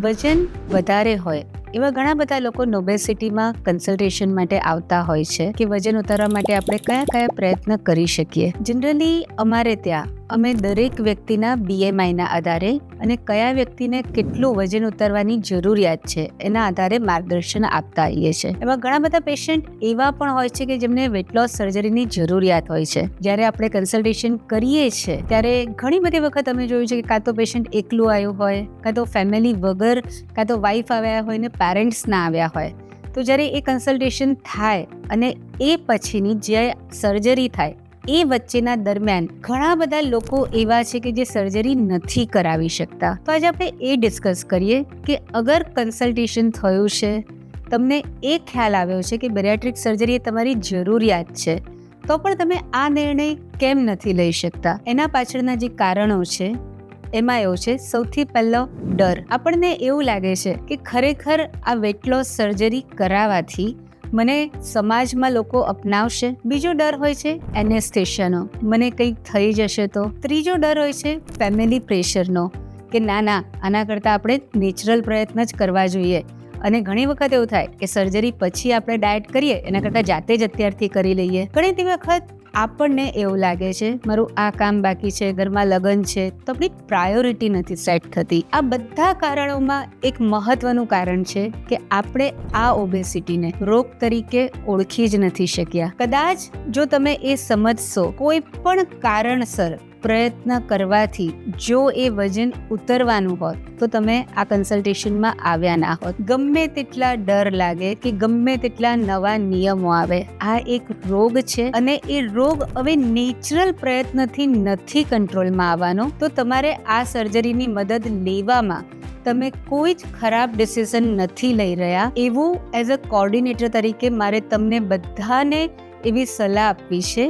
વજન વધારે હોય એવા ઘણા બધા લોકો ઓબેસિટીમાં કન્સલ્ટેશન માટે આવતા હોય છે કે વજન ઉતારવા માટે આપણે કયા કયા પ્રયત્ન કરી શકીએ. જનરલી અમારે ત્યાં અમે દરેક વ્યક્તિના BMIના આધારે અને કયા વ્યક્તિને કેટલું વજન ઉતારવાની જરૂરિયાત છે એના આધારે માર્ગદર્શન આપતા આવીએ છીએ. એમાં ઘણા બધા પેશન્ટ એવા પણ હોય છે કે જેમને વેટ લોસ સર્જરીની જરૂરિયાત હોય છે. જ્યારે આપણે કન્સલ્ટેશન કરીએ છીએ ત્યારે ઘણી બધી વખત અમે જોયું છે કે કાં તો પેશન્ટ એકલું આવ્યું હોય, કાં તો ફેમિલી વગર, કાં તો વાઈફ આવ્યા હોય ને પેરેન્ટ્સ ના આવ્યા હોય. તો જ્યારે એ કન્સલ્ટેશન થાય અને એ પછીની જે સર્જરી થાય એ વચ્ચેના દરમિયાન ઘણા બધા લોકો એવા છે કે જે સર્જરી નથી કરાવી શકતા. તો આજે આપણે એ ડિસ્કસ કરીએ કે અગર કન્સલ્ટેશન થયું છે, તમને એ ખ્યાલ આવ્યો છે કે બેરિયાટ્રિક સર્જરી એ તમારી જરૂરિયાત છે, તો પણ તમે આ નિર્ણય કેમ નથી લઈ શકતા. એના પાછળના જે કારણો છે એમાં એવું છે, સૌથી પહેલો ડર. આપણને એવું લાગે છે કે ખરેખર આ વેટ લોસ સર્જરી કરાવવાથી મને સમાજમાં લોકો અપનાવશે. બીજો ડર હોય છે એનેસ્થેશિયાનો, મને કંઈક થઈ જશે તો. ત્રીજો ડર હોય છે ફેમિલી પ્રેશરનો કે ના આના કરતાં આપણે નેચરલ પ્રયત્ન જ કરવા જોઈએ. અને ઘણી વખત એવું થાય કે સર્જરી પછી આપણે ડાયટ કરીએ એના કરતાં જાતે જ અત્યારથી કરી લઈએ. ઘણી વખત આપણને એવું લાગે છે મારું આ કામ બાકી છે, ઘરમાં લગ્ન છે, તો આપણી પ્રાયોરિટી નથી સેટ થતી. આ બધા કારણોમાં એક મહત્વનું કારણ છે કે આપણે આ ઓબેસિટીને રોગ તરીકે ઓળખી જ નથી શક્યા. કદાચ જો તમે એ સમજશો કોઈ પણ કારણસર પ્રયત્ન કરવાથી જો એ વજન ઉતરવાનું હોત તો તમે આ કન્સલ્ટેશનમાં આવ્યા ના હોત. ગમે તેટલા ડર લાગે કે ગમે તેટલા નવા નિયમો આવે, આ એક રોગ છે અને એ રોગ હવે નેચરલ પ્રયત્નથી નથી કંટ્રોલમાં આવવાનો. તો તમારે આ સર્જરીની મદદ લેવામાં તમે કોઈ જ ખરાબ ડિસિઝન નથી લઈ રહ્યા. એવું એઝ અ કોર્ડિનેટર તરીકે મારે તમને બધાને એવી સલાહ આપવી છે.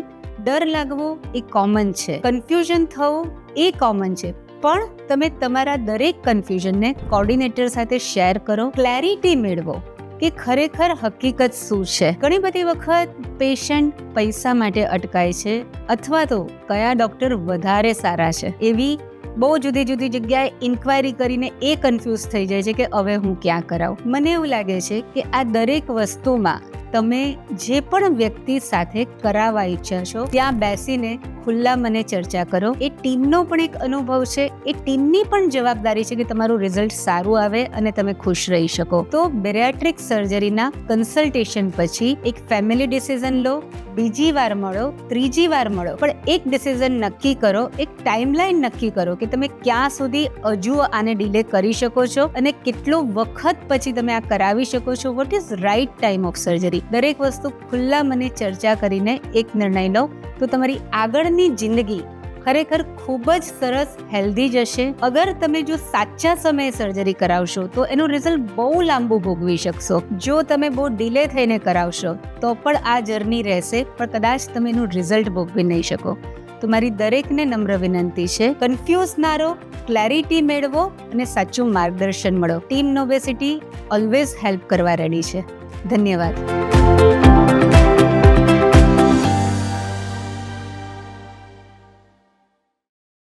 ડર લાગવો એ કોમન છે, કન્ફ્યુઝન થવું એ કોમન છે, પણ તમે તમારા દરેક કન્ફ્યુઝનને કોર્ડિનેટર સાથે શેર કરો, ક્લેરિટી મેળવો કે ખરેખર હકીકત શું છે. ઘણી બધી વખત પેશન્ટ પૈસા માટે અટકાય છે અથવા તો કયા ડોક્ટર વધારે સારા છે એવી બહુ જુદી જુદી જગ્યાએ ઇન્ક્વાયરી કરીને એ કન્ફ્યુઝ થઈ જાય છે કે હવે હું ક્યાં કરાવું. મને એવું લાગે છે કે આ દરેક વસ્તુમાં તમે જે પણ વ્યક્તિ સાથે કરાવવા ઈચ્છો છો ત્યાં બેસીને ખુલ્લા મને ચર્ચા કરો. એ ટીમનો પણ એક અનુભવ છે, એ ટીમની પણ જવાબદારી છે કે તમારું રિઝલ્ટ સારું આવે અને તમે ખુશ રહી શકો. તો બેરિયાટ્રિક સર્જરીના કન્સલ્ટેશન પછી એક ફેમિલી ડિસિઝન લો, બીજી વાર મળો, ત્રીજી વાર મળો, પણ એક ડિસિઝન નક્કી કરો, એક ટાઈમલાઈન નક્કી કરો કે તમે ક્યાં સુધી હજુ આને ડિલે કરી શકો છો અને કેટલો વખત પછી તમે આ કરાવી શકો છો. What is right time of surgery. દરેક વસ્તુ ખુલ્લા મને ચર્ચા કરીને એક નિર્ણય લો તો તમારી આગળની જિંદગી ખરેખર ખૂબ જ સરસ હેલ્ધી જશે. અગર તમે જો સાચા સમયે સર્જરી કરાવશો તો એનું રિઝલ્ટ બહુ લાંબુ ભોગવી શકશો. જો તમે બહુ ડિલે થઈને કરાવશો તો પણ આ જર્ની રહેશે, પણ કદાચ તમે એનું રિઝલ્ટ ભોગવી નહીં શકો. તો મારી દરેકને નમ્ર વિનંતી છે, કન્ફ્યુઝ ના રહો, ક્લેરિટી મેળવો અને સાચું માર્ગદર્શન મળો. ટીમ ઓબેસિટી ઓલવેઝ હેલ્પ કરવા રેડી છે. ધન્યવાદ.